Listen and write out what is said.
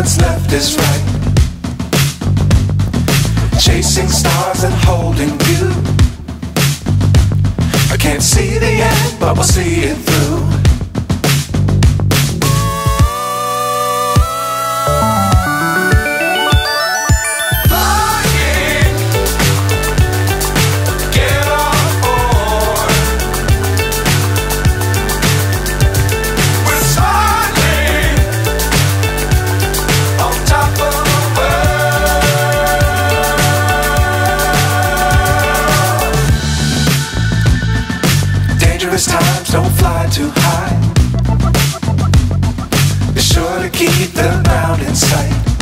what's left is right. Chasing stars and holding you. I can't see the end, but we'll see it through. Dangerous times, don't fly too high. Be sure to keep the ground in sight.